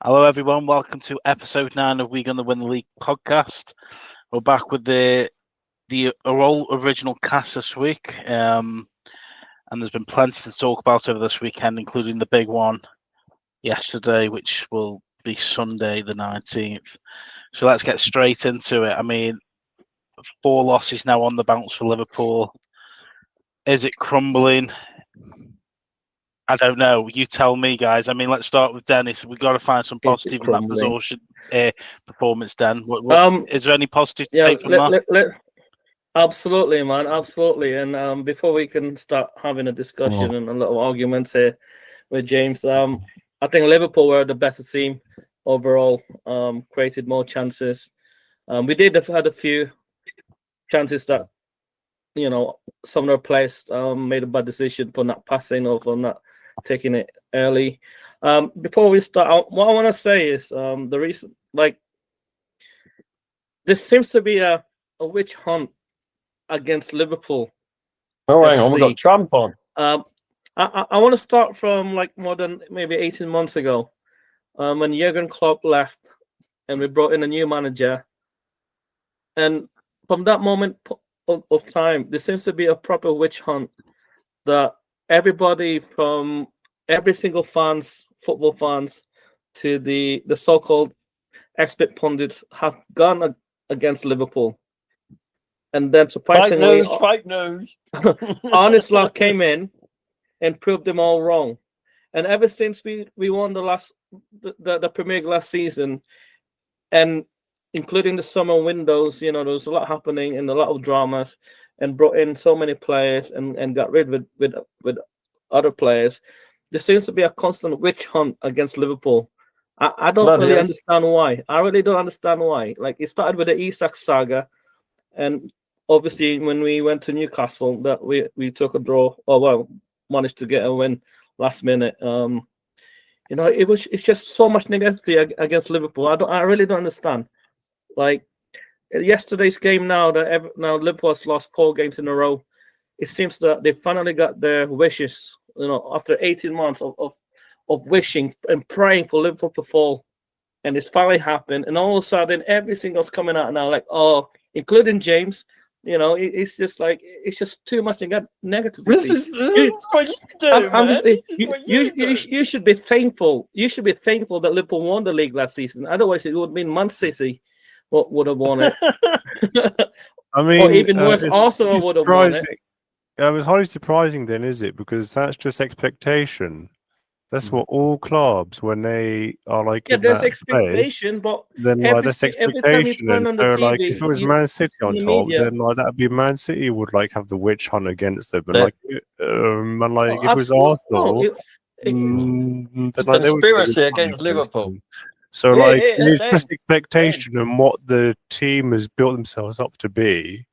Hello, everyone. Welcome to episode 9 of We Gonna Win the League podcast. We're back with the all original cast this week, and there's been plenty to talk about over this weekend, including the big one yesterday, which will be Sunday the 19th. So let's get straight into it. I mean, 4 losses now on the bounce for Liverpool. Is it crumbling? I don't know. You tell me, guys. I mean, let's start with Dennis. We've got to find some positive in that performance, Dan. Is there any positive to take from that? Absolutely, man. Absolutely. And before we can start having a discussion and a little argument here with James, I think Liverpool were the better team overall, created more chances. We did have had a few chances that, some of our players made a bad decision for not passing or for not taking it early. Before we start, what I want to say is the reason, there seems to be a witch hunt against Liverpool. Oh, hang on, we've got Trump on. I want to start from more than maybe 18 months ago when Jurgen Klopp left and we brought in a new manager. And from that moment of time, there seems to be a proper witch hunt that everybody from every single football fans to the so-called expert pundits have gone against Liverpool. And then surprisingly, fake news. Honest Luck came in and proved them all wrong. And ever since we won the Premier League last season, and including the summer windows, there was a lot happening and a lot of dramas, and brought in so many players and got rid with other players. There seems to be a constant witch hunt against Liverpool. I don't really understand why. I really don't understand why. It started with the Isak saga, and obviously when we went to Newcastle, that we took a draw. Managed to get a win last minute. It's just so much negativity against Liverpool. I really don't understand. Yesterday's game now Liverpool has lost 4 games in a row. It seems that they finally got their wishes. After 18 months of wishing and praying for Liverpool to fall, and it's finally happened. And all of a sudden, everything's coming out now, including James. It's just too much negativity. This is what you do, man. You should be thankful. You should be thankful that Liverpool won the league last season. Otherwise, it would have been Man City would have won it. I mean, or even worse, Arsenal would have won it. It was highly surprising then, is it? Because that's just expectation. That's what all clubs, when they are there's expectation, but then that's expectation. And so, if it was Man City on top, then that'd be Man City would have the witch hunt against them. But if it was Arsenal, it's conspiracy against Liverpool. So it's just expectation and what the team has built themselves up to be.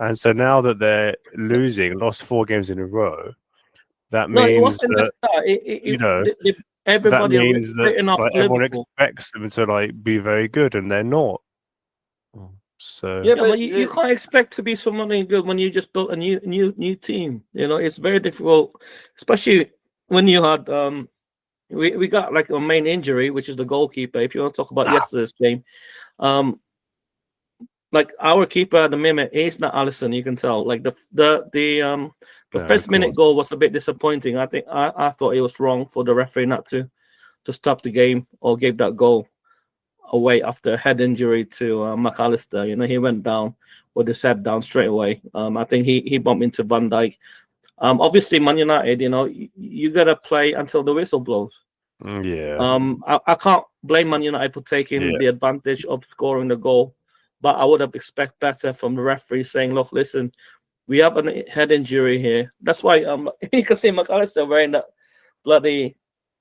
And so now that they're lost 4 games in a row, that means everyone expects them to be very good, and they're not. So but you can't expect to be someone good when you just built a new team. It's very difficult, especially when you had we got a main injury, which is the goalkeeper. If you want to talk about yesterday's game, our keeper at the minute, he's not Alisson. You can tell. The first minute goal was a bit disappointing. I think I thought it was wrong for the referee not to stop the game or give that goal away after a head injury to McAllister. He went down with his head down straight away. I think he bumped into Van Dijk. Obviously, Man United, you gotta play until the whistle blows. Yeah. I can't blame Man United for taking the advantage of scoring the goal. But I would have expected better from the referee saying, look, listen, we have a head injury here. That's why you can see McAllister wearing that bloody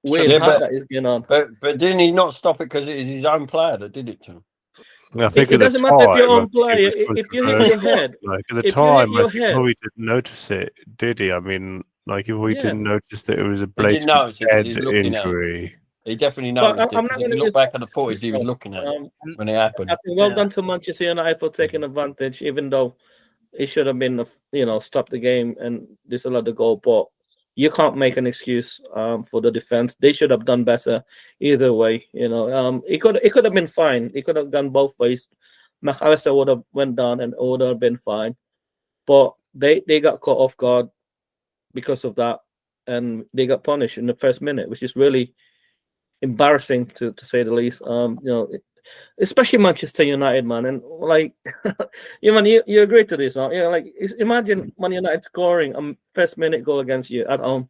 weird hat that is going on. But didn't he not stop it because it was his own player that did it to him? I think it doesn't matter if you're on player. If you hit your head. At the time, I think probably didn't notice it, did he? I mean, if we didn't notice that it was a blatant head injury. He definitely noticed it. If you look back at the footage, he was looking at it when it happened. I think well done to Manchester United for taking advantage, even though it should have been, stop the game and disallow the goal. But you can't make an excuse for the defense. They should have done better either way. It could have been fine. It could have gone both ways. McAllister would have went down and it would have been fine, but they got caught off guard because of that, and they got punished in the first minute, which is really embarrassing to say the least. Especially Manchester United, man, and like, you agree to this, huh? Imagine Man United scoring a first minute goal against you at home.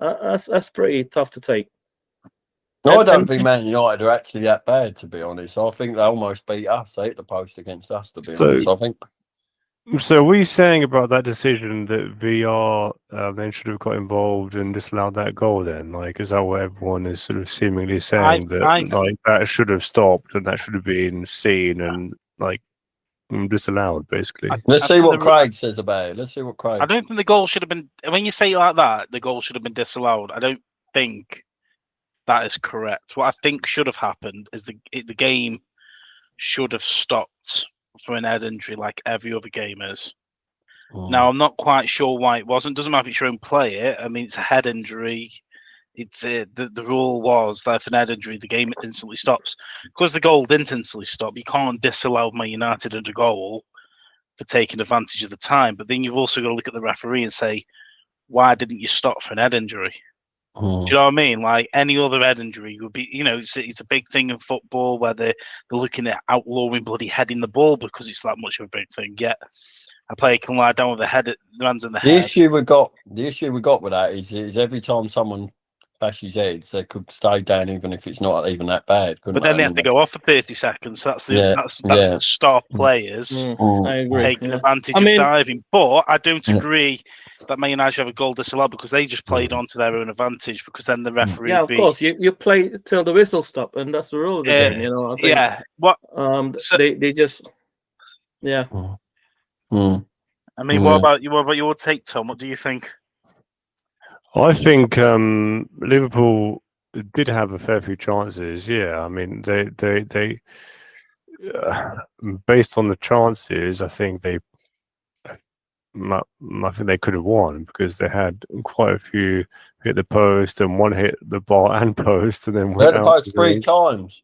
That's pretty tough to take. No, I don't think Man United are actually that bad, to be honest. I think they almost beat us. They hit the post against us, to be honest. I think. So, are we saying about that decision that VR then should have got involved and disallowed that goal? Then, is that what everyone is sort of seemingly saying that should have stopped and that should have been seen and disallowed, basically? Let's see what Craig says about it. Let's see what Craig. I don't think the goal should have been. When you say it like that, the goal should have been disallowed. I don't think that is correct. What I think should have happened is the game should have stopped for an head injury like every other game is. Now, I'm not quite sure why it wasn't. Doesn't matter if it's your own player. I mean, it's a head injury. It's the rule was that if an head injury, the game instantly stops. Because the goal didn't instantly stop, you can't disallow Man United under goal for taking advantage of the time. But then you've also got to look at the referee and say, why didn't you stop for an head injury? Do you know what I mean? Like any other head injury would be, it's a big thing in football where they're looking at outlawing bloody heading the ball because it's that much of a big thing. Yet a player can lie down with the hands in the head. The issue we got with that is every time someone bashes heads, they could stay down even if it's not even that bad. But then they have to go off for 30 seconds. That's to stop players taking advantage of diving. But I don't agree that Man United should have a goal disallowed because they just played onto their own advantage because then the referee. Yeah, of course. You play till the whistle stop, and that's the rule of the game. I think, What? They just. Yeah. I mean, what about you? What about your take, Tom? What do you think? I think Liverpool did have a fair few chances. Yeah, I mean, they based on the chances, I think they could have won because they had quite a few hit the post and one hit the bar and post and then went out. The post 3 times.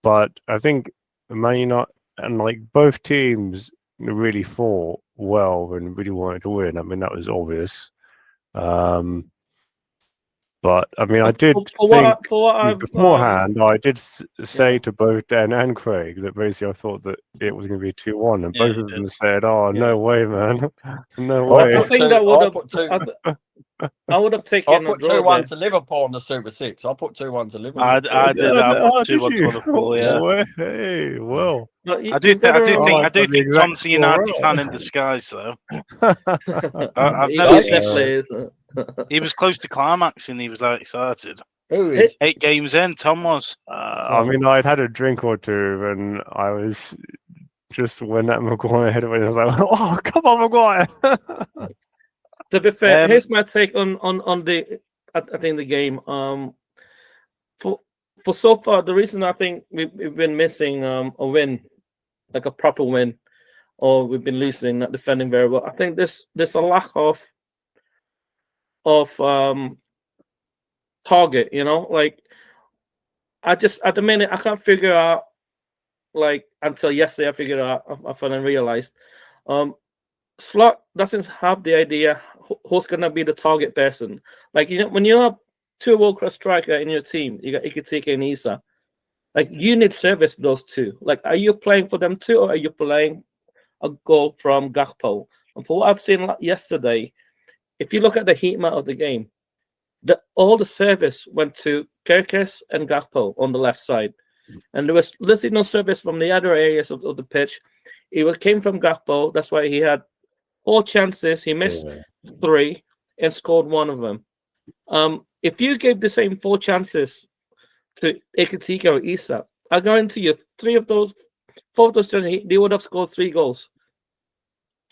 But I think Man United and both teams really fought well and really wanted to win. I mean, that was obvious. But I mean, I did think beforehand. I did say to both Dan and Craig that basically I thought that it was going to be 2-1, and both of them said, "Oh, no way, man, no way." I think that would have. I would have taken. I put 2-1 to Liverpool on the Super 6. I put 2-1 to Liverpool. I did. I put 2-1 to Liverpool. Yeah. Hey, well. I do think Tom's a United fan in disguise, though. I've never seen. He was close to climaxing. He was that excited. 8 games in, Tom was. I mean, I'd had a drink or two, and I was just when that Maguire hit it, I was like, "Oh, come on, Maguire!" To be fair, here's my take on the game. For so far, the reason I think we've been missing a win, like a proper win, or we've been losing, not defending very well. I think there's a lack of target. I just at the minute I can't figure out. Until yesterday, I figured out. I finally realized. Slot doesn't have the idea who's gonna be the target person. When you have 2 world-class strikers in your team, you got Ikitike and Isa. You need service for those 2. Are you playing for them too, or are you playing a goal from Gakpo? And for what I've seen yesterday, if you look at the heat map of the game, all the service went to Kerkez and Gakpo on the left side, and there was literally no service from the other areas of the pitch. It came from Gakpo. That's why he had 4 chances. He missed 3 and scored 1 of them. If you gave the same 4 chances to Ekitike or Isa, I guarantee you 4 of those chances, they would have scored 3 goals.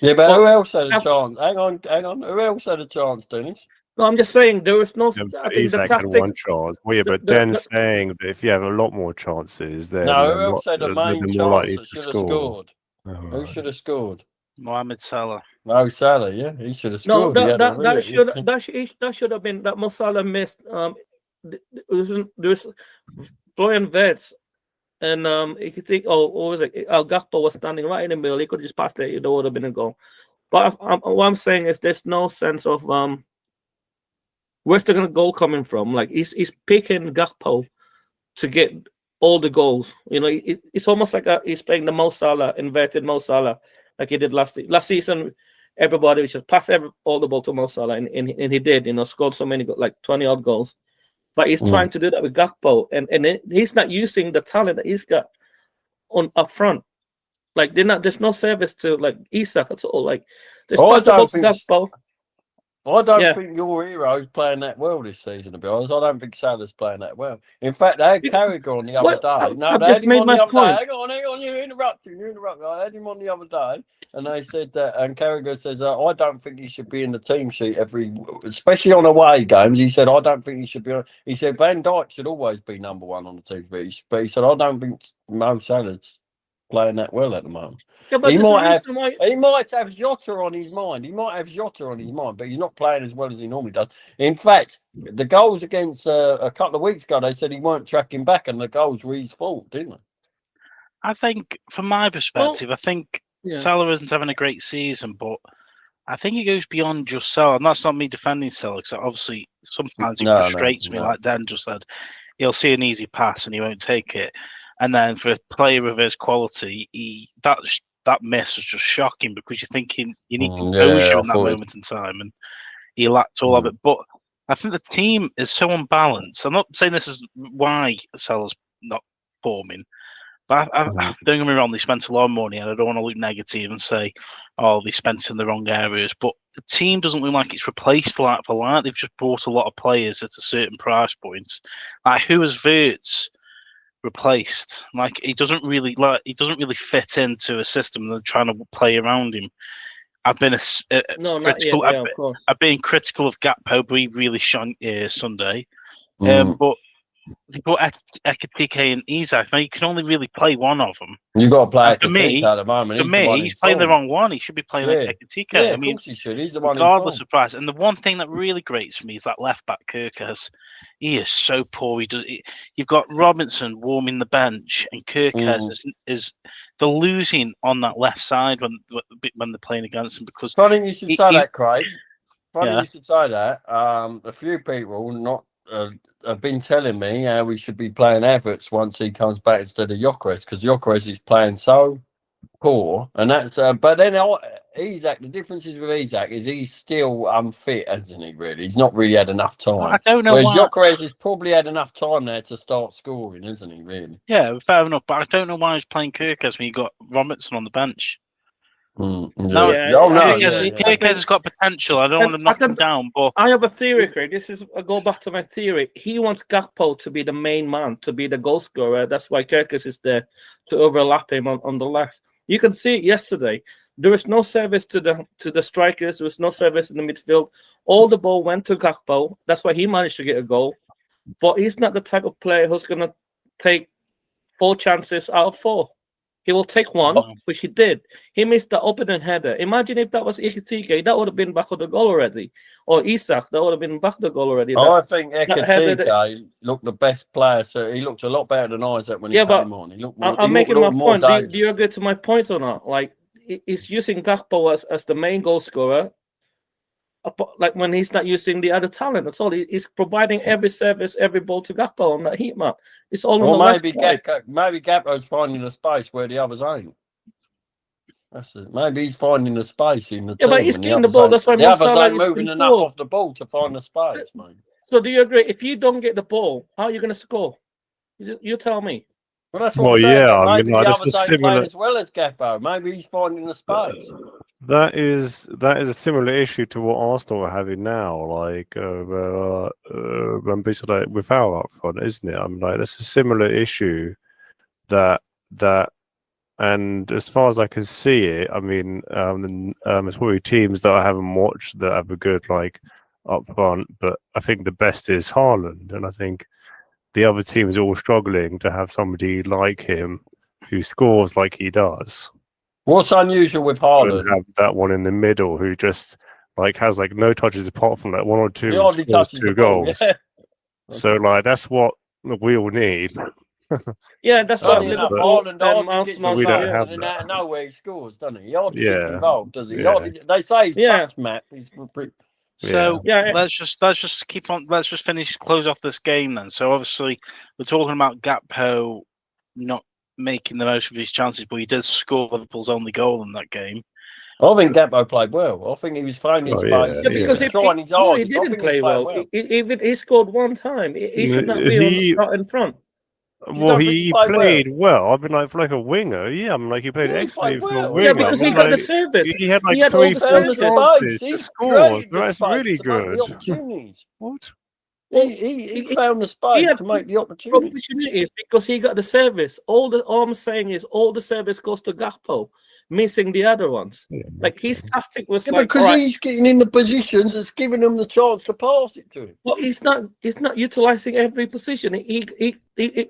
Yeah, but who else had a chance? Hang on. Who else had a chance, Dennis? No, I'm just saying there was no. I think the tactic, had 1 chance. Well, yeah, but Den's saying that if you have a lot more chances, then no, who else had a main chance that should have scored? Oh, who should have scored? Mohamed Salah. Mo Salah, yeah, he should have No, scored. He had a that really- should have been that Mo Salah missed. There's Florian Wirtz and if you think, what was it? Al Gakpo was standing right in the middle. He could just pass it. It would have been a goal. But what I'm saying is, there's no sense of where's the goal coming from? Like he's picking Gakpo to get all the goals. You know, it's almost like he's playing the Mo Salah, inverted Mo Salah, like he did last season. Everybody should pass all the ball to Mo Salah, and he did. You know, scored so many, like 20 odd goals. But he's trying to do that with Gakpo, and he's not using the talent that he's got on up front. Like there's no service to like Isak at all. Like there's Gakpo. I don't think your hero's playing that well this season, to be honest. I don't think Salah's playing that well. In fact, they had Carragher on the other day. I've just made my point. Hang on, you interrupted. I had him on the other day, and they said that, and Carragher says, I don't think he should be in the team sheet especially on away games. He said, I don't think he should be on. He said, Van Dijk should always be number one on the team sheet. But he said, I don't think Mo Salah's playing that well at the moment. Yeah, but he might have Jota on his mind. But he's not playing as well as he normally does. In fact, the goals against a couple of weeks ago, they said he weren't tracking back, and the goals were his fault, didn't they? I think, from my perspective, I think Salah isn't having a great season, but I think it goes beyond just Salah. And that's not me defending Salah, because obviously sometimes he frustrates me. Like Dan just said, he'll see an easy pass and he won't take it. And then for a player of his quality, that miss was just shocking, because you're thinking you need composure in that moment in time, and he lacked all of it. But I think the team is so unbalanced. I'm not saying this is why Salah's not forming, but don't get me wrong, they spent a lot of money, and I don't want to look negative and say, oh, they spent in the wrong areas. But the team doesn't look like it's replaced like for like. They've just bought a lot of players at a certain price point. Like, who has Wirtz replaced? Like, he doesn't really fit into a system. They're trying to play around him. I've been critical. Of course. I've been critical of Gakpo, but he really shone Sunday. But you got Ekitike and Isak. Now you can only really play one of them. You got to play Ekitike at the moment. For me, he's playing the wrong one. He should be playing Ekitike. Yeah, of course he should. He's the one. Regardless of price. And the one thing that really grates me is that left back Kirkes. He is so poor. You've got Robinson warming the bench, and Kirkes is they're losing on that left side when they're playing against him. Because funny you should say that, Craig. You should say that. A few people have been telling me how we should be playing Havertz once he comes back instead of Gyökeres, because Gyökeres is playing so poor, and that's. But then Isak, the difference is with Isak is he's still unfit, hasn't he? Really, he's not really had enough time. I don't know. Whereas Gyökeres has probably had enough time there to start scoring, hasn't he? Really? Yeah, fair enough. But I don't know why he's playing Kirkes when you got Robinson on the bench. Kirkes has got potential. I don't want to knock him down, but I have a theory, Craig. I go back to my theory. He wants Gakpo to be the main man, to be the goal scorer. That's why Kirkes is there to overlap him on the left. You can see it yesterday. There was no service to the strikers. There was no service in the midfield. All the ball went to Gakpo. That's why he managed to get a goal. But he's not the type of player who's going to take 4 chances out of 4. He will take one, which he did. He missed the opening header. Imagine if that was Ekitike, that would have been back of the goal already. Or Isak, that would have been back of the goal already. I think Ekitike looked the best player. So he looked a lot better than Isaac when he came on. He looked more, I'm making my point. Do you agree to my point or not? Like, he's using Gakpo as the main goal scorer. Like, when he's not using the other talent, that's all. He's providing every service, every ball to Gakpo on that heat map. It's all on the left side. Maybe Gakpo's finding a space where the others ain't. That's it. Maybe he's finding a space in the team. But he's getting the ball. That's why the others ain't moving enough off the ball to find the space, mate. So do you agree? If you don't get the ball, how are you going to score? You tell me. Well, that's what maybe the others ain't playing as well as Gakpo. Maybe he's finding the space. That is a similar issue to what Arsenal are having now, like when basically with our up front, isn't it? I mean, like, that's a similar issue that, and as far as I can see it, I mean, it's probably teams that I haven't watched that have a good like up front, but I think the best is Haaland, and I think the other teams are all struggling to have somebody like him who scores like he does. What's unusual with And Haaland? have that one in the middle who just like has like no touches apart from like one or two He and hardly scores touches 2 the ball. goals. Yeah. So like that's what we all need. Yeah, that's what Funny enough, Liverpool Haaland and hardly gets Arsenal. We don't involved, Yeah, have and then that. out of nowhere he scores, doesn't he? He hardly gets Yeah. involved, does he? Yeah. They say his Yeah. touch map is pretty. So Yeah. let's just keep on. Let's just close off this game then. So obviously we're talking about Gakpo not making the most of his chances, but he did score Liverpool's only goal in that game. I think Gakpo played well. I think he was finding Oh, space. yeah, He because was he trying his no, he hardest. I didn't think he was play playing well. well. Even he scored one time. He should not be on the start in front. Well, don't think he he played played well. I've been like for like a winger. Yeah, I'm like he played Yeah, he excellently played for a well. winger. Yeah, because he I'm got the like, service. he had like He had all He the 3-4 found the service. chances space. to He score. created the That's space really to make the good. opportunities. What? He found the He space had to make the opportunity. opportunities because he got the service. All I'm saying is all the service goes to Gakpo, missing the other ones. Like his tactic was Yeah, like, because all right, he's getting in the positions that's giving them the chance to pass it to him. well, he's not utilizing every position. He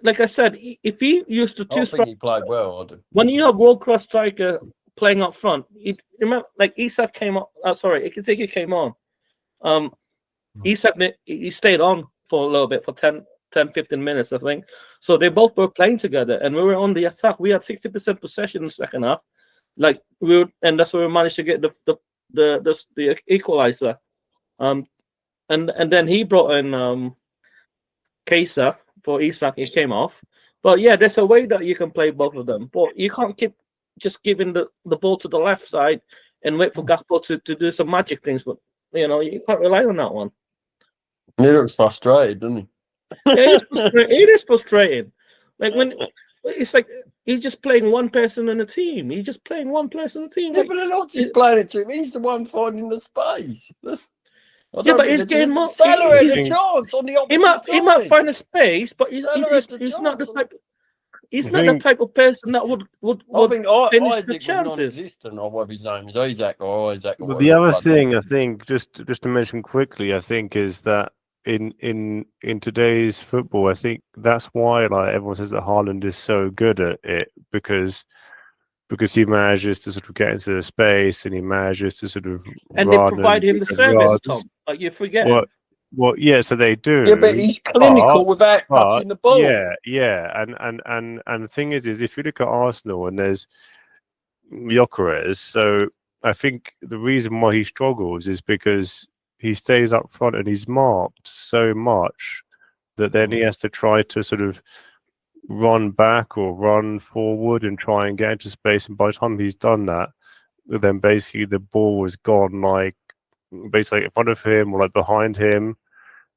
like I said, if he used to I two think strike, he played well. I do. when you have world class striker playing up front, remember like Isak came on. Sorry, Ikitiki came on. Isak he stayed on for a little bit for 10, 15 minutes, I think. So they both were playing together, and we were on the attack. We had 60% possession in the second half. Like and that's where we managed to get the equalizer. And then he brought in Kesa for Isak. He came off. But yeah, there's a way that you can play both of them. But you can't keep just giving the ball to the left side and wait for Gakpo to do some magic things. But you can't rely on that one. He looks frustrated, doesn't he? Yeah, it is frustrating. Like when it's like he's just playing one person in a team. He's just playing one person in a team. Yeah, Like, but they're not just playing it to him. He's the one finding the space. Yeah, but he's getting more. Salah had He a chance on the opposite he might side. find a space, but he's Salah had the not the chance. type. He's not the type of person that would I think finish the Isaac was chances. non-existent, or whatever his name is, Isaac or Isaac. Or Well, the whatever other bloody- thing I think, just to mention quickly, I think is that in today's football, I think that's why like everyone says that Haaland is so good at it because he manages to sort of get into the space and he manages to sort of And they run provide him the and service, runs. Tom. Like you forget. Well, yeah, so they do. Yeah, but he's clinical without but touching the ball. yeah, and the thing is if you look at Arsenal and there's Gyökeres, so I think the reason why he struggles is because he stays up front and he's marked so much that then he has to try to sort of run back or run forward and try and get into space. And by the time he's done that, then basically the ball is gone, like basically in front of him or like behind him.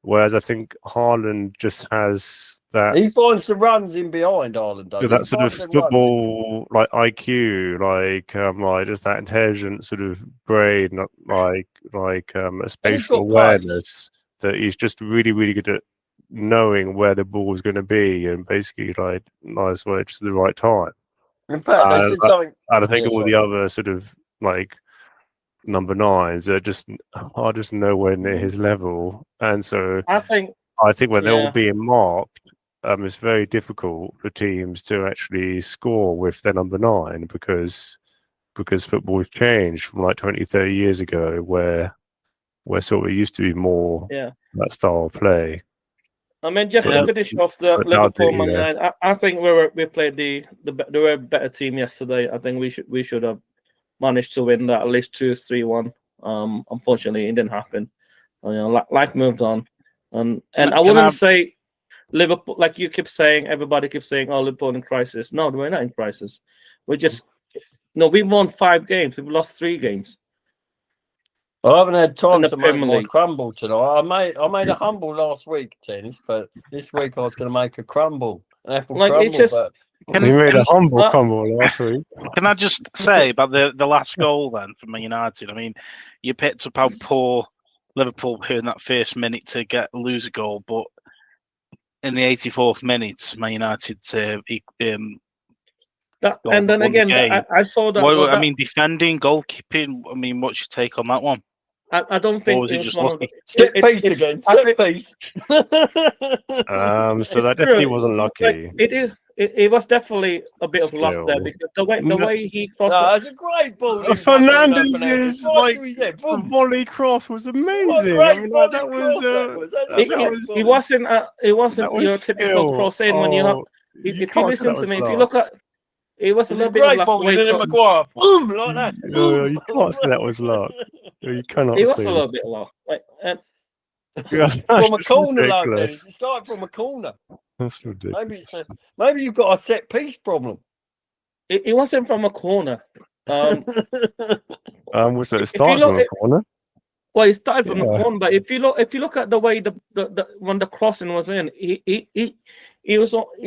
Whereas I think Haaland just has that. He finds the runs in behind Haaland, does that he? sort of football like IQ, like just that intelligent sort of brain, like a spatial awareness that he's just really, really good at knowing where the ball is going to be and basically like nice way just at the right time. In fact, they said something. And I think all the other sort of like number nines are just nowhere near his level, and so I think when they're all being marked, it's very difficult for teams to actually score with their number 9 because football has changed from like 20, 30 years ago where sort of it used to be more that style of play. I mean, just to finish off the Liverpool Man United, I think we played they were a better team yesterday. I think we should have managed to win that at least 2-3-1. Unfortunately, it didn't happen. Life moves on, and I wouldn't say Liverpool, like you keep saying. Everybody keeps saying, "Oh, Liverpool in crisis." No, we're not in crisis. We won 5 games. We've lost 3 games. I haven't had time to make my League. crumble tonight. I made a humble last week, tennis, but this week I was going to make a crumble, an apple crumble. You made a humble crumble last week. Can I just say about the last goal then from Man United? I mean, you picked up how poor Liverpool were in that first minute to lose a goal, but in the 84th minute, Man United and then again, I saw that. I mean, defending, goalkeeping. I mean, what's your take on that one? I don't think or was it just lucky? Set piece again. Set piece. So that definitely wasn't lucky. Like, it is. It was definitely a bit of luck there Skill. because the way he No, crossed. it's a great ball. in by Bruno Fernandez's Right to his head. Boom. volley cross was What a amazing. great I mean, volley that cross that was was. That's a It, that great it, was it volley. wasn't that your was typical skill. cross in when you have. You If you can't say listen that to was me, if you luck. look at, it was a It's little a bit of great luck. ball The way in it in got- Maguire. Boom, like that. You can't say that was luck. You cannot It was say a little bit of luck. Like, and that's From a just corner, like ridiculous. this. It started from a corner. That's ridiculous. Maybe you've got a set piece problem. it wasn't from a corner. Was it a you start look from a at- corner? Well, it started from a Yeah. corner, but if you look at the way the when the crossing was in, he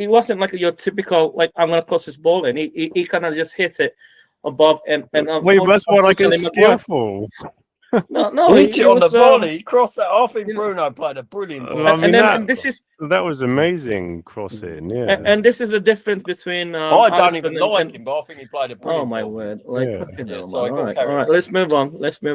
wasn't like your typical like I'm gonna cross this ball in. He kind of just hit it above and Wait, that's what I get unfortunately, Maguire- skillful. No, He hit it on the was, volley. He crossed that off. you know- Bruno played a brilliant ball. I mean, and this is that was amazing crossing. Yeah. and this is the difference between. I don't Alisson even and- like him, but I think he played a brilliant Oh my ball. word! Like Yeah. fucking Yeah, hell, so I man. got All right, carried all right. Let's move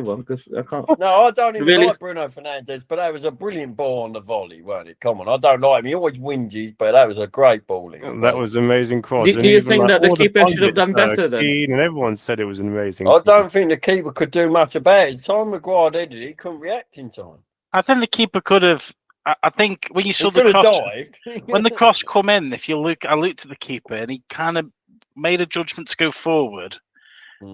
on because I can't. No, I don't even Really? like Bruno Fernandes, but that was a brilliant ball on the volley, weren't it? Come on, I don't like him. He always whinges, but that was a great bowling. That was amazing cross. Do And you even, think that the all keeper should have pundits, done better then? Keane and everyone said it was an amazing I cross. don't think the keeper could do much about it. Time Maguire did it, he couldn't react in time. I think the keeper could have. I think when you He saw the could have cross, dived. when the cross come in, if you look, I looked at the keeper and he kind of made a judgment to go forward,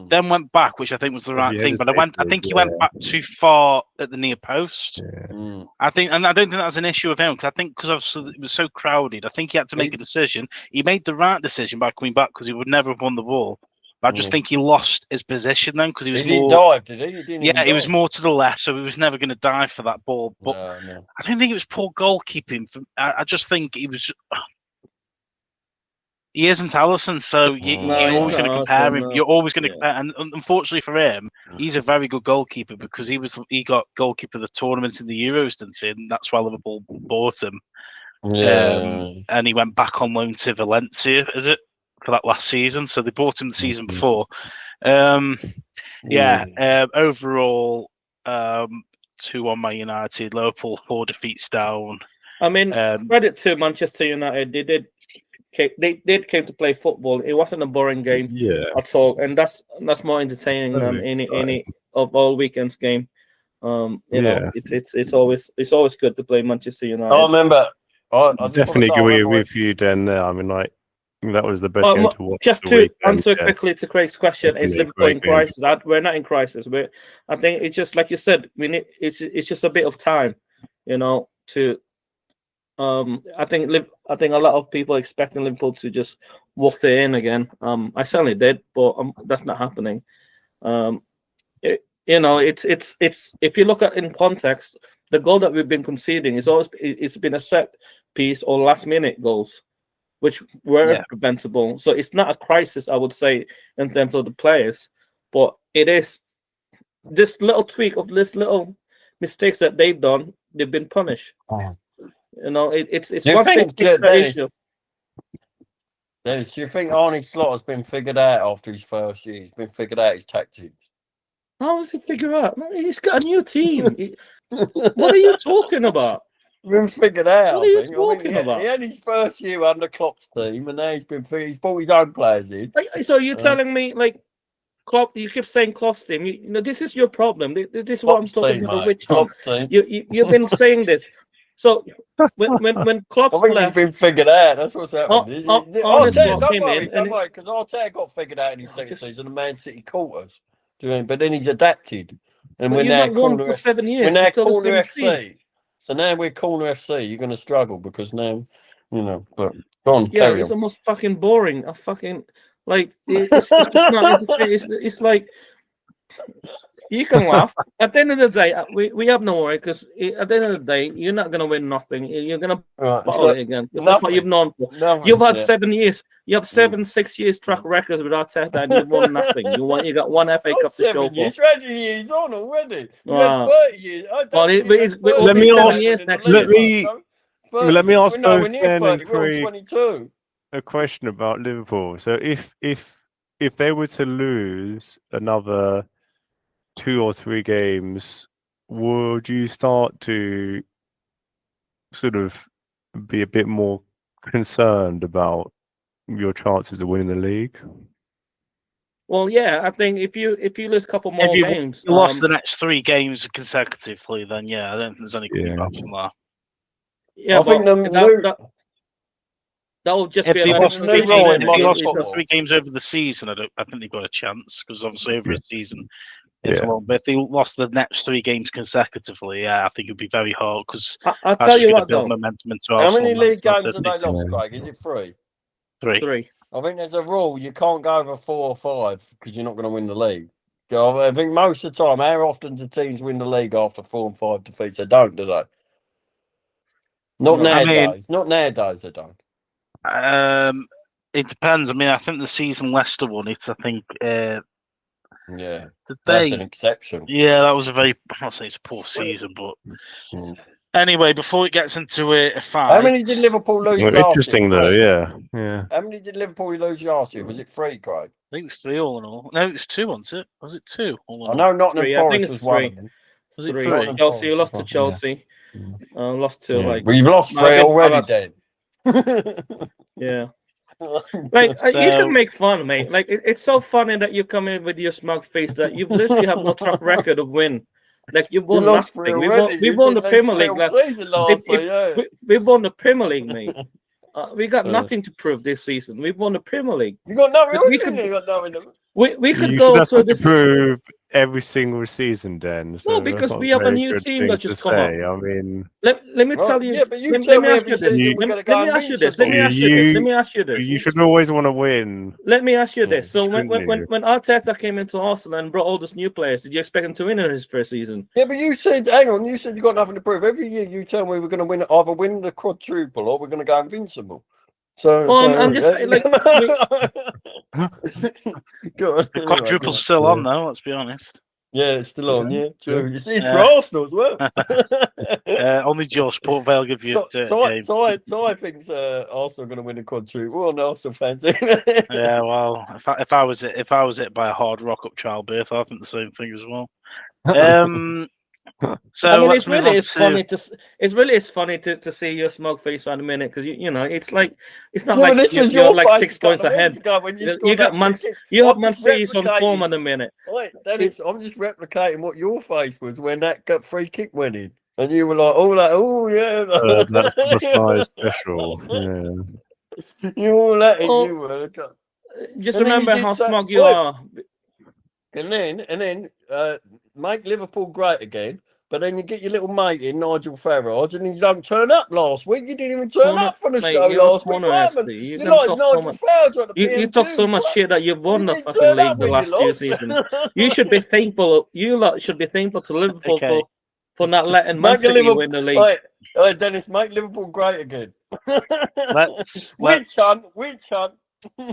then went back, which I think was the right He thing. But I hesitated, think he went back too far at the near post. Yeah. I think, and I don't think that's an issue of him because I think because it was so crowded, I think he had to make a decision. He made the right decision by coming back because he would never have won the ball. But I just think he lost his position then because he was didn't more. dive, did he? He didn't Yeah, even he was dive. more to the left, so he was never going to dive for that ball. But No. I don't think it was poor goalkeeping. I just think he was. He isn't Alisson, so you're he's always not going to compare Alisson, him. no. You're always going to Yeah. compare, and unfortunately for him, he's a very good goalkeeper because he got goalkeeper of the tournament in the Euros, didn't he? And that's why Liverpool bought him. Yeah. And he went back on loan to Valencia, is it, for that last season? So they bought him the season before. Overall, 2-1 Man United. Liverpool 4 defeats down. I mean, credit to Manchester United. They did came to play football. It wasn't a boring game at all, and that's more entertaining than any of all weekends game. You know, it's always good to play Manchester United. I remember. I Definitely agree with you, Dan. I mean, like that was the best game to watch. Just to answer quickly to Craig's question, is Liverpool in crisis? We're not in crisis. I think it's just like you said. It's just a bit of time, you know. To I think a lot of people expecting Liverpool to just walk it in again. I certainly did, but that's not happening. It's if you look at in context, the goal that we've been conceding it's been a set piece or last minute goals, which were preventable. So it's not a crisis, I would say, in terms of the players, but it is this little tweak of this little mistakes that they've done. They've been punished. You know, it's one thing. Dennis, do you think Arne Slot has been figured out after his first year? He's been figured out his tactics. How does he figure out? He's got a new team. What are you talking about? Been figured out. What are you talking about? He had his first year under Klopp's team, and now he's brought his own players in. So you're telling me, like, Klopp? You keep saying Klopp's team. You know, this is your problem. This is what I'm talking about. Which Klopp's team. You've been saying this. So when Klopp I think left, he's been figured out. That's what's happened. Don't worry, because Arteta got figured out in his second season, and Man City caught us. Do you know? But then he's adapted, and we're now corner for 7 years. We're now corner FC. So now we're corner FC. You're going to struggle because now, you know. But go on, carry it's on. almost fucking boring. It's just not interesting. It's like. You can laugh. At the end of the day, we have no worry because at the end of the day, you're not going to win nothing. You're going to bottle it again. That's what you've known for. You've had 7 years. You have 6 years track records without Arteta, and you've won nothing. You got one FA Cup to show for. 20 years on already. Wow. 30 years. Let me ask both Ben and Craig a question about Liverpool. So if they were to lose another 2 or 3 games, would you start to sort of be a bit more concerned about your chances of winning the league? Well, yeah, I think if you lose a couple more If you games, lost the next 3 games consecutively, then yeah, I don't think there's any coming Yeah. back from that. yeah, I think that will just If be a they I lost think difference. the new rule in if modern they lost football. 3 games over the season, I think they've got a chance because obviously over a season it's a Yeah. lot. But if they lost the next 3 games consecutively, yeah, I think it'd be very hard because I'll that's tell just you going to what, build though. momentum into How Arsenal. many league games have City. they lost, Yeah. Craig? Is it 3? 3. 3. I think there's a rule you can't go over 4 or 5 because you're not going to win the league. So I think most of the time, how often do teams win the league after 4 and 5 defeats? They don't, do they? Not No. nowadays. Not nowadays, they don't. It depends. I mean, I think the season Leicester won it. I think Yeah, did that's they? an exception. Yeah, that was a very. I'm not saying it's a poor season, but anyway, before it gets into a fight, How many did Liverpool lose Well, last interesting year? though, 3? yeah. How many did Liverpool lose last year? Was it 3, Craig? I think it was 3 all in all. No, it was 2, wasn't it? Was it 2 all I in all? know Nottingham 3. I think Forest it's was one 3. of them. Was it 3. 3? Nottingham Chelsea, Forest you lost was to one. Chelsea. Lost to Yeah. like. Well, you've lost 3 Nottingham already, Forest. then. Yeah. Like you So- can make fun, mate. Like it's so funny that you come in with your smug face that you literally have no track record of win. Like you've You won lost 3 nothing. already. We won the Premier League League last. season last year, yeah. We won the Premier League, mate. We got Yeah. nothing to prove this season. We've won the Premier League. You got nothing. We We could- you got nothing. We could You go should have through to this. prove every single season, then. So No, that's because not we have a very new good team thing that to just come up. say. I mean, Let me tell you. Yeah, but you let tell me me ask you every this. season we're going to go Let me ask you this. Let me ask you this. Let me ask you this. you should always want to win. Let me ask you this. So Shouldn't you? when Arteta came into Arsenal and brought all these new players, did you expect him to win in his first season? Yeah, but you said, hang on, you said you got nothing to prove. Every year you tell me we're going to win, either win the quadruple or we're going to go invincible. So, I'm just saying, like, the quadruple's still on, though. Let's be honest. Yeah, it's still on. Yeah, true. It's for Yeah. Arsenal as well. Only Josh Port Vale give you a game. So I think Arsenal are going to win the quadruple. We're all Arsenal fans. Yeah, well, if I was it by a hard rock up childbirth, I think the same thing as well. So I mean, let's move on it's really funny to see your smug face on a minute because you know it's like it's not Yeah, like but this was you're your like face 6 a couple points of weeks ahead. ago when you You scored got that Man free kick. you have I'm Man just City's on replicating. form at the minute. Wait, Dennis, I'm just replicating what your face was when that free kick went in, and you were like, "Oh yeah, That's the size special. Yeah. you all that, and Well, you were." Just And then you remember did how say- smug you Wait. are. And then make Liverpool great again. But then you get your little mate in, Nigel Farage, and he don't turn up last week. You didn't even turn up for the Mate, show you're a last week. corner What happened? FC. You're like Nigel Farage on the You talk so PMQs. much What? shit that you've won You the didn't fucking turn league up the when last you few lost. seasons. You should be thankful. You lot should be thankful to Liverpool Okay. for not letting Man Make City Liverpool, win the league. Wait, Dennis, make Liverpool great again. Let's Which hunt?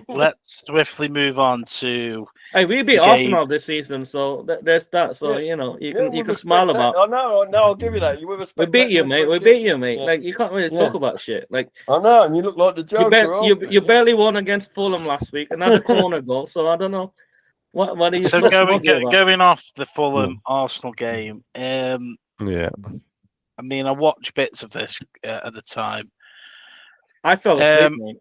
let's swiftly move on to Hey, we beat the game. Arsenal this season, so there's that. So Yeah. you know you Yeah, can with a smile about. I know, I'll give you that. You with a We beat you, spectacular mate. free We kick. beat you, mate. Yeah. Like you can't really Yeah. talk about shit. Like I know, and you look like the Joker. you barely won against Fulham last week, another corner goal. So I don't know what are you So so smuggy about? going off the Fulham Arsenal game. Yeah. I mean, I watched bits of this at the time. I fell asleep, mate.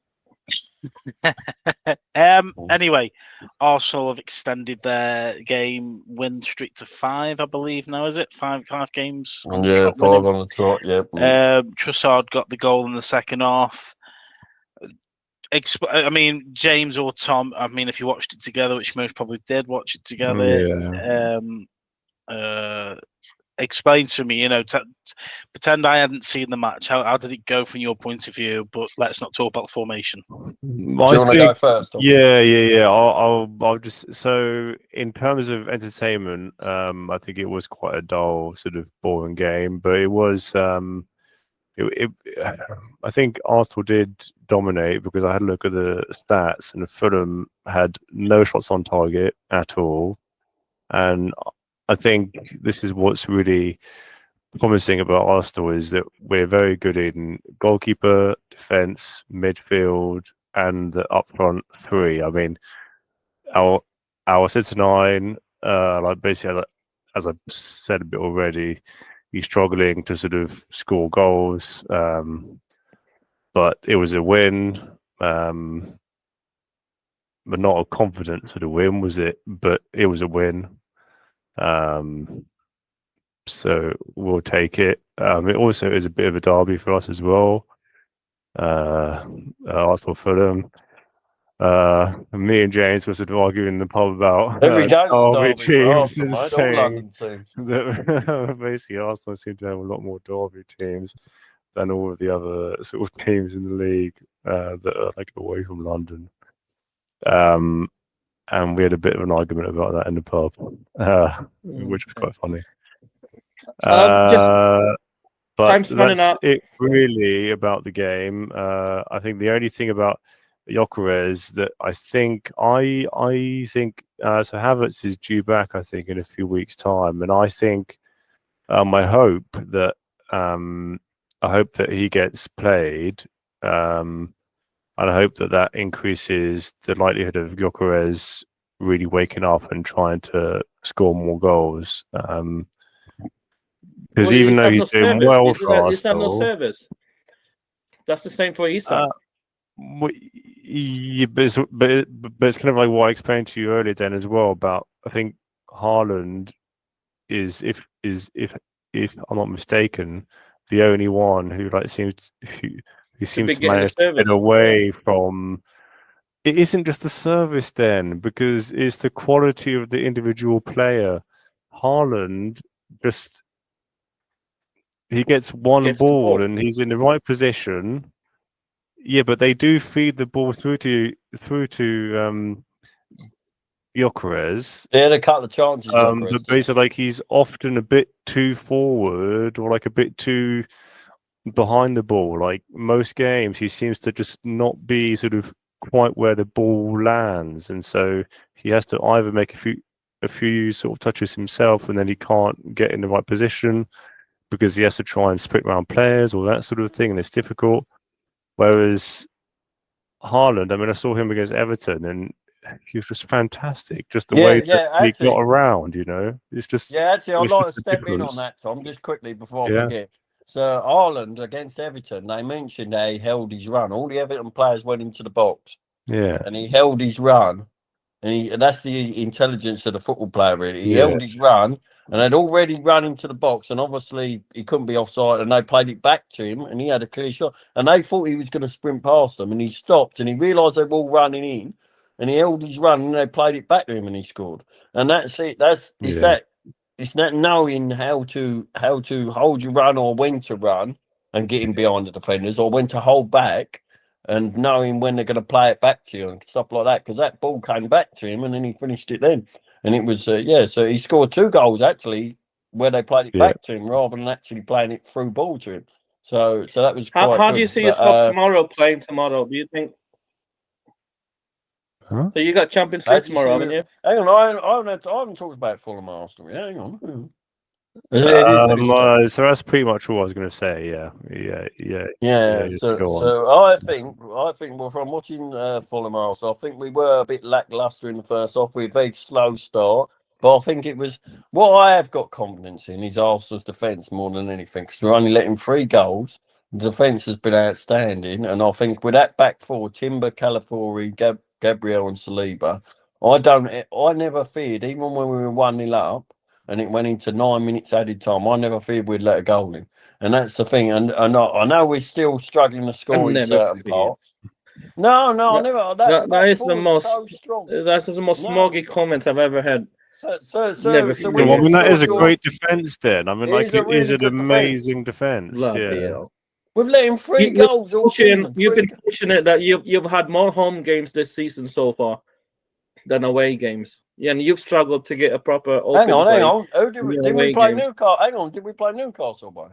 Anyway, Arsenal have extended their game win streak to 5, I believe. Now is it 5 games? Yeah, 5 on the trot. Yeah. Trossard got the goal in the second half. I mean, James or Tom. I mean, if you watched it together, which most probably did watch it together. Yeah. Explain to me, pretend I hadn't seen the match. How did it go from your point of view? But let's not talk about the formation. Do you want to go first? Tom? Yeah. I'll just in terms of entertainment, I think it was quite a dull, sort of boring game, but it was. I think Arsenal did dominate because I had a look at the stats and Fulham had no shots on target at all, and I think this is what's really promising about Arsenal is that we're very good in goalkeeper, defense, midfield, and the up front 3. I mean, our centre 9, like basically as I've said a bit already, he's struggling to sort of score goals, but it was a win. not of confidence for the win, was it? But it was a win. So we'll take it. It also is a bit of a derby for us as well. Arsenal Fulham. Me and James was arguing in the pub about Every game's a derby for teams Arsenal, and mate. All saying London teams. that basically Arsenal seem to have a lot more derby teams than all of the other sort of teams in the league that are like away from London. And we had a bit of an argument about that in the pub, which was quite funny. But time's running that's out. it really about the game. I think the only thing about Gyökeres that I think so Havertz is due back, I think, in a few weeks' time, and I think I hope that he gets played, and I hope that increases the likelihood of Gyökeres really waking up and trying to score more goals. Because even though he's doing well for Arsenal, he's had no service. That's the same for Isak. Yeah, but it's kind of like what I explained to you earlier, then, as well, about I think Haaland is if I'm not mistaken, the only one who seems to manage to get away from. It isn't just the service then, because it's the quality of the individual player. Haaland he gets one ball and he's in the right position. Yeah, but they do feed the ball through to Gyökeres. Yeah, they cut the chances. But basically, he's often a bit too forward or a bit too behind the ball. Like most games, he seems to just not be sort of quite where the ball lands, and so he has to either make a few sort of touches himself, and then he can't get in the right position because he has to try and sprint around players or that sort of thing, and it's difficult. Whereas Haaland, I mean, I saw him against Everton, and he was just fantastic. Just the way that he got around, it's just actually, I'd like to step in on that, Tom, just quickly before I forget. So Haaland against Everton, they mentioned he held his run. All the Everton players went into the box, and he held his run, and that's the intelligence of the football player, really. He held his run. And they'd already run into the box, and obviously he couldn't be offside, and they played it back to him, and he had a clear shot. And they thought he was going to sprint past them, and he stopped, and he realised they were all running in, and he held his run, and they played it back to him, and he scored. And that's it. It's that knowing how to hold your run, or when to run and get in behind the defenders, or when to hold back, and knowing when they're going to play it back to you and stuff like that. Because that ball came back to him, and then he finished it then. And it was, so he scored 2 goals, actually, where they played it back to him rather than actually playing it through ball to him. So that was quite How good. do you see yourself playing tomorrow? Do you think? Huh? So you got Champions League tomorrow, haven't you? Hang on, I haven't talked about Fulham Arsenal. Hang on. So that's pretty much all I was going to say. Yeah. So I think, well, from watching Fulham Arsenal, I think we were a bit lackluster in the first half. We had a very slow start, but I think it was what I have got confidence in is Arsenal's defence more than anything, because we're only letting 3 goals. The defence has been outstanding, and I think with that back four, Timber, Calafiori, Gabriel, and Saliba, I never feared, even when we were 1-0 up. And it went into 9 minutes added time. I never feared we'd let a goal in. And that's the thing. And I know we're still struggling to score in certain parts. No, I never. That is the most so strong. That's the most smoggy comments I've ever had. I mean, that is a great defence then. I mean, it is an amazing defence. Yeah. We've let him 3 goals all season. You've been pushing it that you've had more home games this season so far than away games. Yeah, and you've struggled to get a proper open Hang on. Did we play Newcastle? Hang on, did we play Newcastle, boy?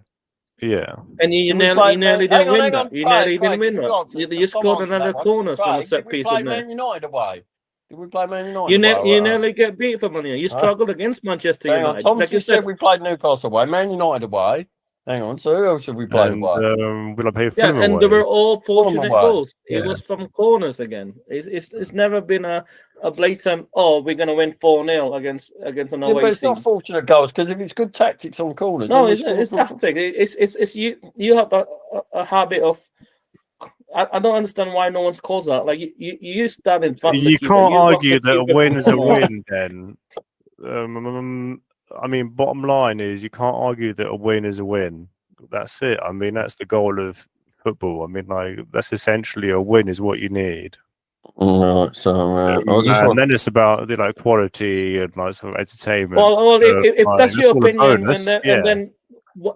Yeah. And you nearly didn't win that. You nearly didn't win that. You scored another corner from a set piece in there. Man United away? Did we play Man United? You nearly get beat for money. You struggled against Manchester United. Tom just said we played Newcastle away, Man United away. Hang on, so who else have we played away? Will I pay Fulham away? And they were all fortunate goals. It was from corners again. It's never been a blatant, we're going to win 4-0 against an away team. But it's not fortunate goals, because if it's good tactics on corners. No, it's tactic. It's you have a habit of I don't understand why no one's calls that. Like you stand in front of the You keeper, can't you lock argue the that a keeper win from is a corner. win. Then, I mean, bottom line is you can't argue that a win is a win. That's it. I mean, that's the goal of football. I mean, like that's essentially a win is what you need. Right, so I just And want. then it's about the like quality and like sort of entertainment. Well, if Like, that's your all a opinion, bonus, and then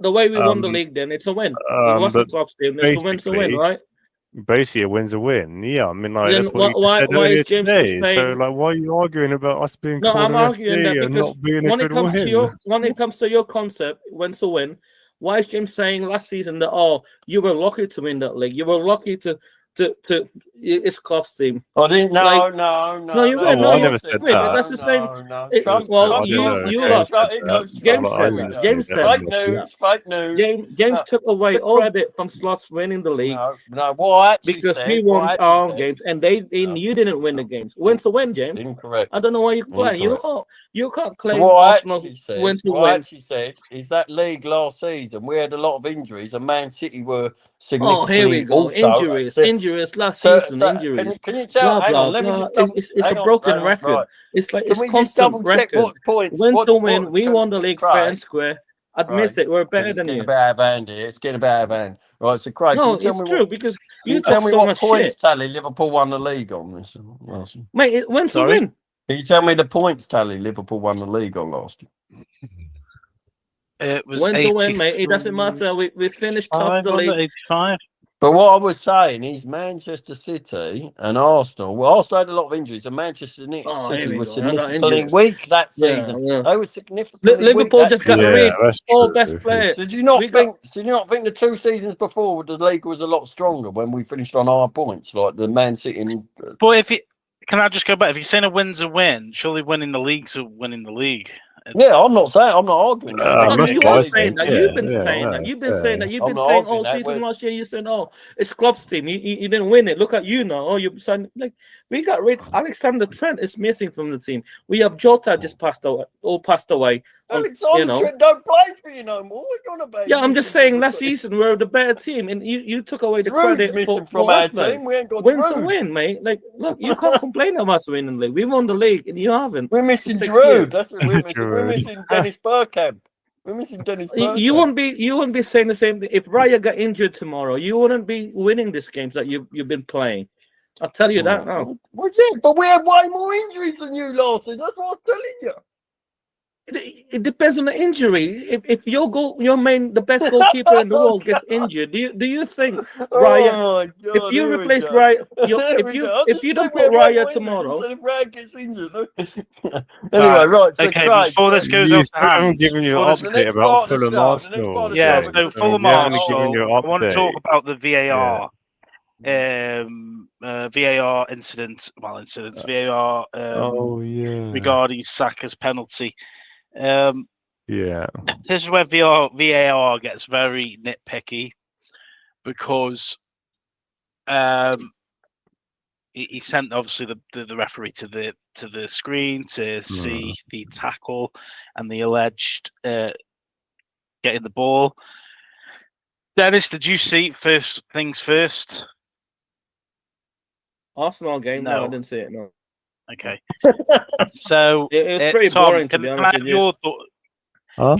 the way we won the Um, league, then it's a win. It wasn't but Klopp's team. It's the win's a win, basically, right? a win's a win. Yeah, I mean, like Then that's what you just said why earlier is James still today. So, saying? like, why are you arguing about us being No, I'm corner arguing that FC and because not being a when it good comes to win? your concept, win's a win. Why is James saying last season that you were lucky to win that league? You were lucky to it's Klopp's team. I didn't. No, Like, no, no, you no. win. well, No, I you never said win. that. That's the same. No. It, Trump, well, I Trump, didn't you know lost. James said it that. goes James Trump I said through didn't that. that. James say said that. Fake news, fake news. James took away all credit from Slots winning the league No. What I actually because said. we What I won actually our own said. games and you didn't win the games. Win's a win, James. Incorrect. I don't know why you complain. Incorrect. You can't So claim what I Arsenal actually said, win to win. is that league last season we had a lot of injuries, and Man City were Oh, here we significantly go. also. Injuries last season. Injuries. Can you tell? Blah Hang blah on, let me blah. just double. It's a Hang on, broken hang on, record. right. It's like Can it's we just constant double check record. what points? Win What, to win. We won the league fair and Craig, square. Admit it. We're better it's than getting a you. bit out of hand here. It's getting a bit out of hand. Right, so Craig, can No, you tell it's me true what? because Can you you tell talk me so what much points shit. tally Liverpool won the league on this last year? Mate, win's a Sorry? win. Can you tell me the points tally Liverpool won the league on last year? It was Win's a win, mate. It doesn't 85 matter. We finished top of the league. 85. But what I was saying is Manchester City and Arsenal. Well, Arsenal had a lot of injuries, and Manchester Oh, here City we were go. I got significantly injured. weak that Yeah, season. yeah. They were significantly weak Liverpool that just got season. rid Yeah, that's all true. best players. So do you not We got- think the 2 seasons before the league was a lot stronger when we finished on our points, like the Man City? And, But can I just go back? If you're saying a win's a win, surely winning the league's a winning the league. yeah, I'm not arguing that. No, that's you what I are saying think. that. Yeah, You've been yeah, saying no, that. You've been yeah. saying that. You've I'm been not saying arguing all that. season last year. You said, "Oh, it's Klopp's team. You didn't win it. Look at you now. Oh, you signed like we got rid. Alexander Trent is missing from the team. We have Jota just passed away. Alexander Trent don't play for you no more. What are you on about? Yeah, I'm just saying. Last season we were the better team, and you took away the Drew's credit missing for from our us, man. team. We ain't got Win's a Drew. win, mate. Like, look, you can't complain about us winning the league. We won the league, and you haven't. We're missing For 6 Drew. years. That's what we're missing. Drew. We're missing Dennis Bergkamp. We're missing Dennis Bergkamp. You wouldn't be saying the same thing if Raya got injured tomorrow. You wouldn't be winning these games that you've been playing. I'll tell you that now. Well, yeah, but we had way more injuries than you last season. That's what I'm telling you. It depends on the injury. If the best goalkeeper in the world gets injured, do you think Raya? Oh my God, If you here we replace go. Raya, Here we go. if you don't we put had way more Raya injuries tomorrow, instead if Ryan gets injured. Anyway, right. So Okay, Craig, before this goes off the I haven't hand, given you an before this- the update next about part of the Fulham show, the next Arsenal. part of the yeah, show, so we're Fulham gonna haven't talk given Arsenal. you an I want to talk update. about the VAR incident. Well, incidents VAR Oh yeah. regarding Saka's penalty. Yeah. This is where VAR gets very nitpicky because he sent obviously the referee to the screen to see the tackle and the alleged getting the ball. Dennis, did you see first things first? Arsenal game. No, I No. didn't see it. No. Okay. So It was pretty Tom, boring, to be can honest I with have you. your thought? Huh?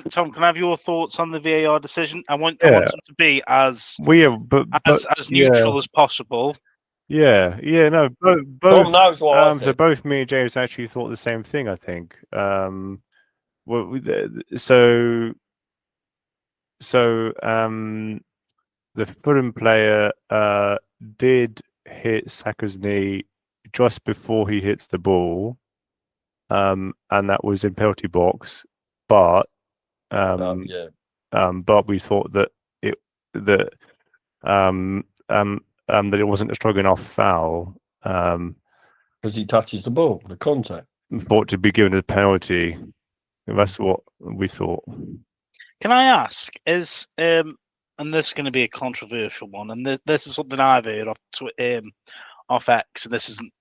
Tom? Can I have your thoughts on the VAR decision? I want Yeah. them to be as We have, but neutral as possible. Yeah, no, both. Tom knows what I So said. both me and James actually thought the same thing. I think. The Fulham player did hit Saka's knee just before he hits the ball, and that was in penalty box. But but we thought that that it wasn't a strong enough foul. Because he touches the ball, the contact. Thought to be given a penalty. That's what we thought. Can I ask? And this is going to be a controversial one, and this is something I've heard off X, and this isn't,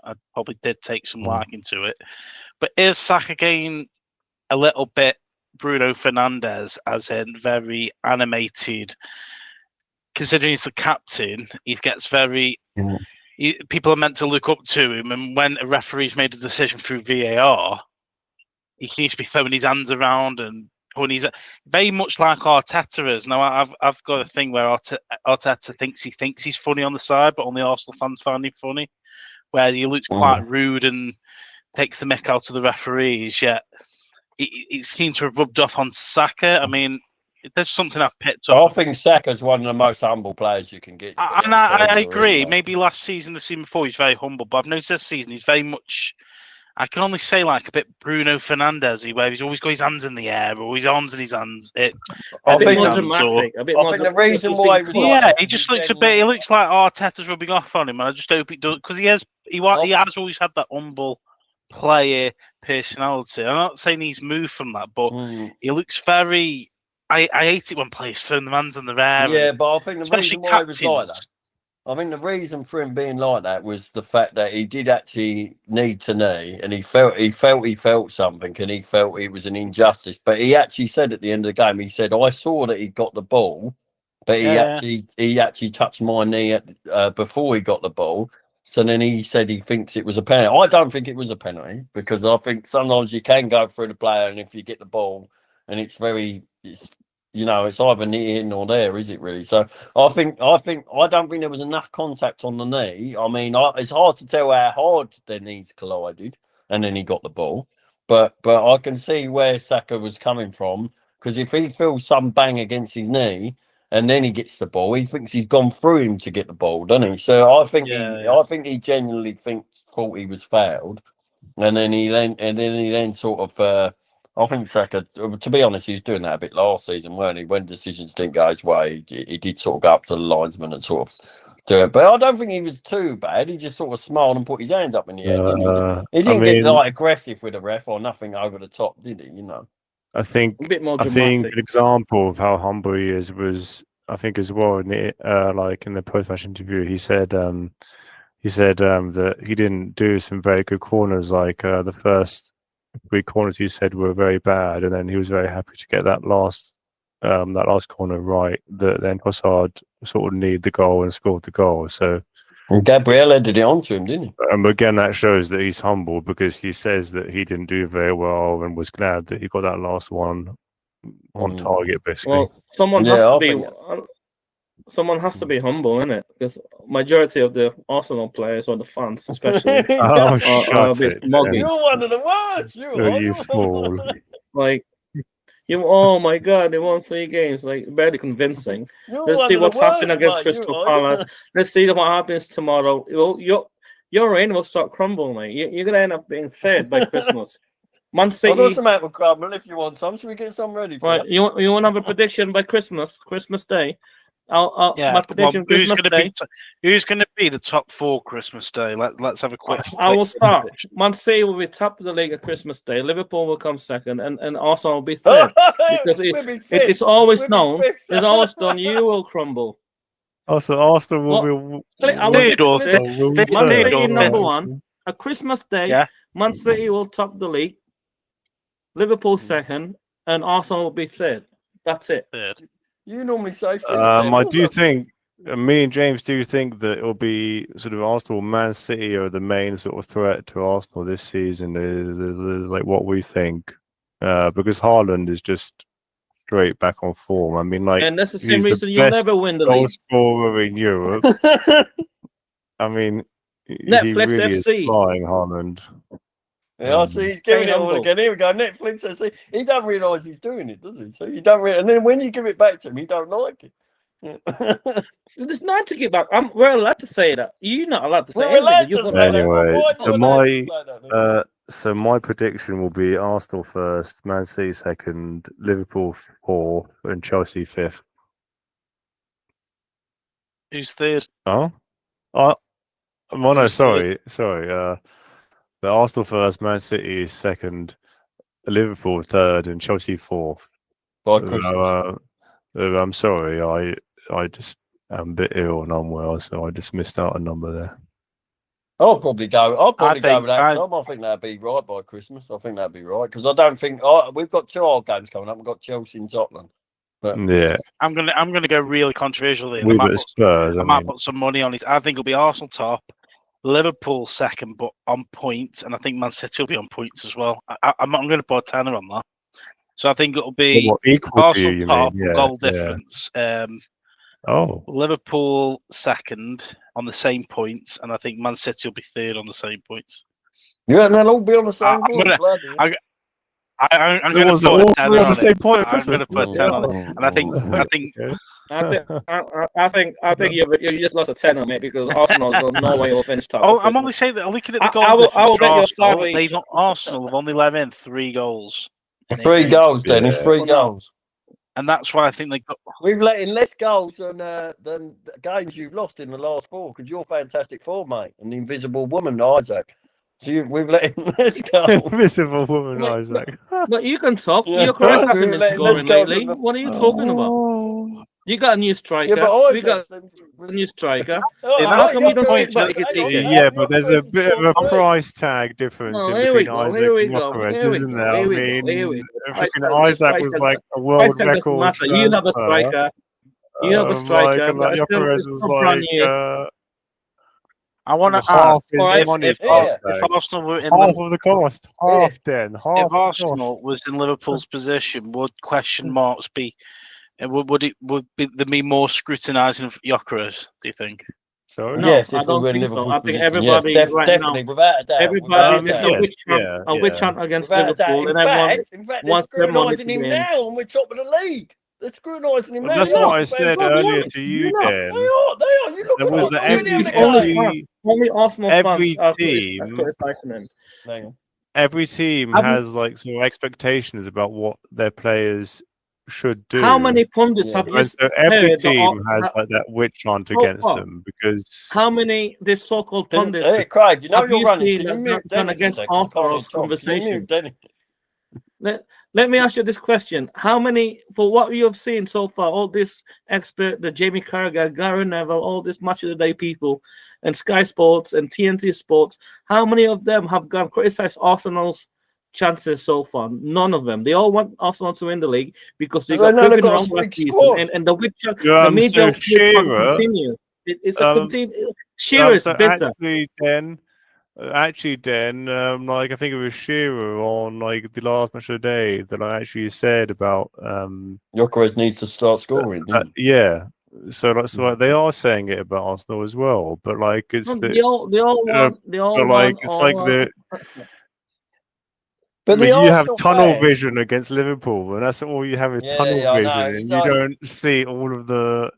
I probably did take some liking to it. But is Saka again a little bit Bruno Fernandes, as in very animated, considering he's the captain, he gets very. Mm. People are meant to look up to him, and when a referee's made a decision through VAR, he seems to be throwing his hands around and putting his very much like Arteta is. Now, I've got a thing where Arteta thinks he's funny on the side, but only Arsenal fans find him funny, where he looks quite rude and takes the mick out of the referees. Yet it seems to have rubbed off on Saka. I mean, there's something I've picked up. I think Saka's one of the most humble players you can get. And I agree. Maybe last season, the season before, he's very humble, but I've noticed this season he's very much. I can only say like a bit Bruno Fernandes, where he's always got his hands in the air, or his arms in his hands. A bit more dramatic. I think the reason why he just looks a bit. He looks like Arteta's rubbing off on him, and I just hope it does because he has always had that humble player personality. I'm not saying he's moved from that, but he looks very. I hate it when players throw their hands in the air. Yeah, but I think the reason why he was like captains. that. I think the reason for him being like that was the fact that he did actually need to knee, and he felt something, and he felt it was an injustice. But he actually said at the end of the game, he said, "I saw that he got the ball, but he actually touched my knee before he got the ball." So then he said he thinks it was a penalty. I don't think it was a penalty because I think sometimes you can go through the player, and if you get the ball, and it's either near in or there, is it really? So I don't think there was enough contact on the knee. I mean, it's hard to tell how hard their knees collided, and then he got the ball. But I can see where Saka was coming from, because if he feels some bang against his knee and then he gets the ball, he thinks he's gone through him to get the ball, doesn't he? So I think he genuinely thought he was fouled, and then he then sort of. I think Saka, to be honest, he was doing that a bit last season, weren't he? When decisions didn't go his way, he did sort of go up to the linesman and sort of do it. But I don't think he was too bad. He just sort of smiled and put his hands up in the air. He didn't get like aggressive with the ref or nothing over the top, did he? I think a bit more dramatic. an example of how humble he is was, I think, as well in the post-match interview, he said that he didn't do some very good corners, like the first 3 corners he said were very bad, and then he was very happy to get that last corner right. That then Trossard sort of needed the goal and scored the goal. So Gabriel did it onto him, didn't he? Again, that shows that he's humble, because he says that he didn't do very well and was glad that he got that last one on target, basically. Well, someone has to be humble, innit? Because majority of the Arsenal players, or the fans especially, are a bit muggy. You're one of the worst. You fool. Like, oh my God, they won 3 games, like barely convincing. Let's see what's happening against Crystal Palace. Let's see what happens tomorrow. Your reign will start crumbling, mate. You're gonna end up being third by Christmas. Man City. I've got some apple crumble if you want some. Should we get some ready for you? You want to have a prediction by Christmas Day? My prediction who's going to be the top 4 Christmas Day? Let's have a quick. I will start. Man City will be top of the league at Christmas Day. Liverpool will come second, and Arsenal will be third. Because it's always known. It's always done. You will crumble. Also, Arsenal will be Man City number 1 at Christmas Day. Yeah. Man City will top the league. Liverpool second, and Arsenal will be third. That's it. Third. You normally say. I do think, me and James do think that it will be sort of Arsenal, Man City are the main sort of threat to Arsenal this season. Is like what we think, because Haaland is just straight back on form. I mean, like, and that's the same reason you'll never win the league. Goal scorer in Europe. I mean, Netflix he really FC. is flying, Haaland. Yeah, I see he's giving it all again. Here we go, Netflix. I see. He don't realise he's doing it, does he? So you don't and then when you give it back to him, he don't like it. Yeah. There's nothing to give back. We're allowed to say that. You're not allowed to say Anyway, so my prediction will be Arsenal first, Man City second, Liverpool 4th, and Chelsea 5th. Who's third? Oh, no, sorry. The Arsenal first, Man City second, Liverpool 3rd, and Chelsea 4th. By Christmas. I'm sorry, I just am a bit ill and unwell, so I just missed out a number there. I'll probably go with that, Tom. I think that'd be right by Christmas. I think that'd be right, because I don't think we've got 2 hard games coming up. We've got Chelsea and Tottenham. But Yeah, I'm gonna go really controversial here. we but Spurs. I might put some money on it. I think it'll be Arsenal top, Liverpool second, but on points, and I think Man City will be on points as well. I'm going to put a tenner on that. So I think it'll be equal Arsenal to you, top, mean? Yeah, goal yeah. difference. Liverpool second on the same points, and I think Man City will be third on the same points. Yeah, and they'll all be on the same board. I'm going to put a tenner on it. I'm going to put a tenner on it, and I think you just lost a tenner, mate, because Arsenal got no way will finish top. Oh, I'm only saying that. Looking at the goal, I will bet you Arsenal, they've not Arsenal have only let in 3 goals. 3 goals, Dennis. 3 goals. And that's why I think they got. We've let in less goals than the games you've lost in the last 4 because you're fantastic form, mate, and the invisible woman, Isaac. So we've let in less goals. Invisible woman, Isaac. But you can talk. Your Chris hasn't been scoring lately. What are you talking about? You got a new striker. Yeah, but we got a new striker. How come you don't think about it? Yeah, but there's a bit of a price tag difference between Isaac and Gyökeres, isn't there? I mean, Isaac was like a world record. You have a striker. You have a striker. Gyökeres was like. I want to ask if Arsenal were in half of the cost, if Arsenal was in Liverpool's position, would question marks be? Would there be more scrutinising of Gyökeres? Do you think? So no, yes, I don't think so. I think everybody definitely, without a doubt, everybody a witch hunt against Liverpool, and everyone wants their money to him now, and we're top of the league. They're scrutinising him now. That's what I said earlier to you, Dan. They are. You look at only Arsenal every fans team. are criticizing him. Every team has like sort of expectations about what their players should do. How many pundits have you so every team has like that witch hunt against them because how many this so-called pundits? Hey, Craig, you know you're running against Arsenal's conversation. Let me ask you this question: how many, for what you have seen so far, all this expert, the Jamie Carragher, Gary Neville, all this Match of the Day people, and Sky Sports and TNT Sports, how many of them have gone criticized Arsenal's chances so far? None of them. They all want Arsenal to win the league because they got proven wrong last season, and the media continues. It's a continued. Shearer's bitter. Actually, Dan, like I think it was Shearer on like the last Match of the Day that I actually said about Gyökeres needs to start scoring. Yeah, so like they are saying it about Arsenal as well, but like it's they all want. But you have tunnel vision against Liverpool, and that's all you have is tunnel vision, and you don't see all of the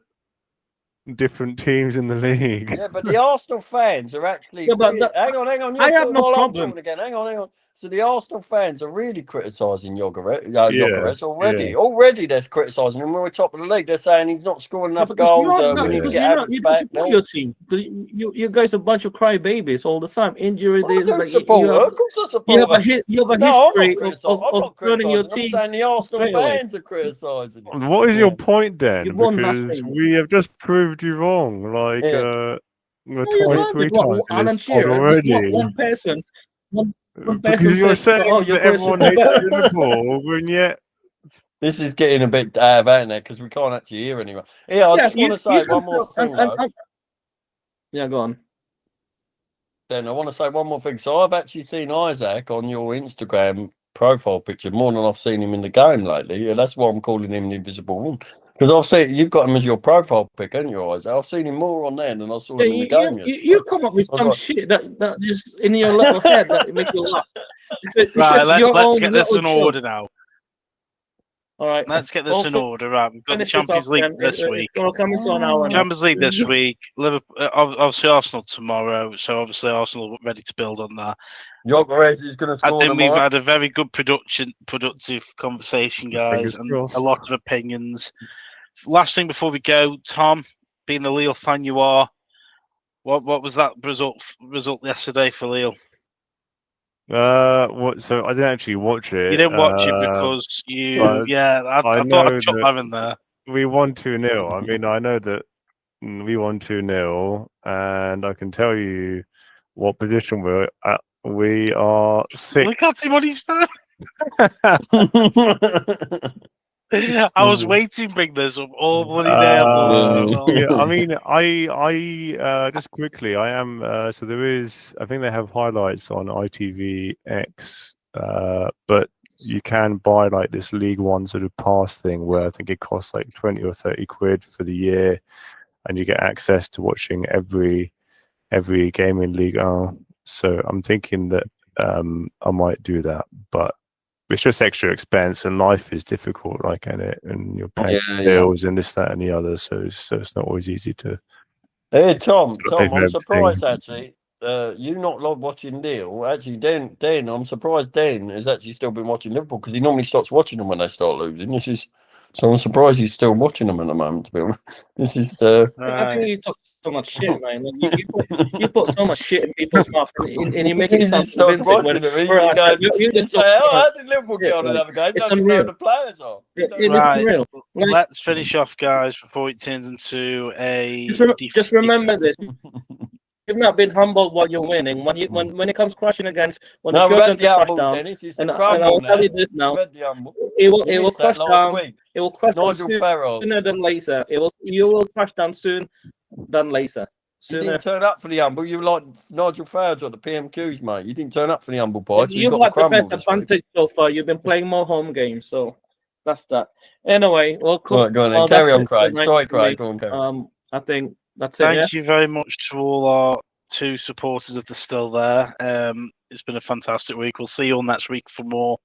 different teams in the league. Yeah, but the Arsenal fans are actually. Hang on. I have no problem. Hang on. So the Arsenal fans are really criticising Gyökeres already. Already they're criticising him. We're top of the league. They're saying he's not scoring enough goals. We need to get Havertz back. You your team. You guys are a bunch of crybabies all the time. Injury days. You have a history of turning your team. I'm saying the Arsenal fans are criticising him. What is your point, Dan? Because we have just proved you wrong. Like three times already. One person. Because you're saying that everyone hates Liverpool, and yet this is getting a bit out of hand there because we can't actually hear anyone. Yeah, I just want to say one more thing. Yeah, go on. Then I want to say one more thing. So I've actually seen Isaac on your Instagram profile picture more than I've seen him in the game lately. Yeah, that's why I'm calling him the Invisible Woman. Because I've seen you've got him as your profile pic, haven't you, Isaac? I've seen him more on there than I saw him in the game. You come up with some shit that just in your little head that makes you laugh. Let's get this in order now. All right, let's get this in order. Right, we've got the Champions League this week. Champions League this week. Liverpool, obviously Arsenal tomorrow. So obviously Arsenal ready to build on that. Gyökeres is going to score. I think we've had a very good productive conversation, guys, and a lot of opinions. Last thing before we go, Tom, being the Lille fan you are, what was that result yesterday for Lille? So I didn't actually watch it. You didn't watch it because you, I thought I'd chuck that in there. We won 2-0. I mean, I know that we won 2-0, and I can tell you what position we're at. We are 6th. Look at him on his phone. I was waiting to bring this up all bloody day. Yeah, I mean, I just quickly, I am. So there is, I think they have highlights on ITVX, but you can buy like this League One sort of pass thing where I think it costs like 20 or 30 quid for the year, and you get access to watching every game in League One. So I'm thinking that I might do that, but it's just extra expense, and life is difficult, like in it, and you're paying bills and this, that, and the other. So it's not always easy to. Hey Tom, pay for I'm surprised everything. actually. You not like watching Neil. Actually, Dan, I'm surprised Dan has actually still been watching Liverpool because he normally stops watching them when they start losing. So I'm surprised he's still watching them at the moment. To be honest, this is. I think you talk so much shit, man. Like, you put so much shit in people's mouth, and you make it sound convincing. When how did Liverpool get on another game? It's Doesn't know the players are. It is unreal. Like, let's finish off, guys, before it turns into a. Just remember this. You've not been humbled while you're winning. When it comes crashing against, when it's your turn to crash down, and I'll tell you this now, it will crash down. It will crash down sooner than later. You will crash down sooner than later. You didn't turn up for the humble. You were like Nigel Farage at the PMQs, mate. You didn't turn up for the humble part. You've got the best advantage so far. You've been playing more home games, so that's that. Anyway, well, go on then. Carry on, Craig. Sorry, Craig. Go on, Carry. I think that's it. Thank you very much to all our 2 supporters if they're still there. It's been a fantastic week. We'll see you all next week for more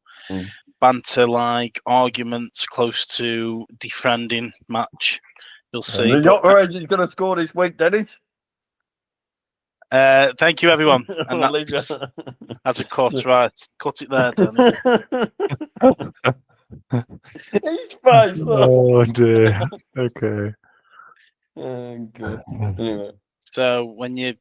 banter, like arguments close to defending match. You'll see. Jokeres is going to score this week, Dennis. Thank you, everyone. And that's a cut, right? Cut it there, Danny. He's face. Oh dear. Okay. Good. Anyway. So when you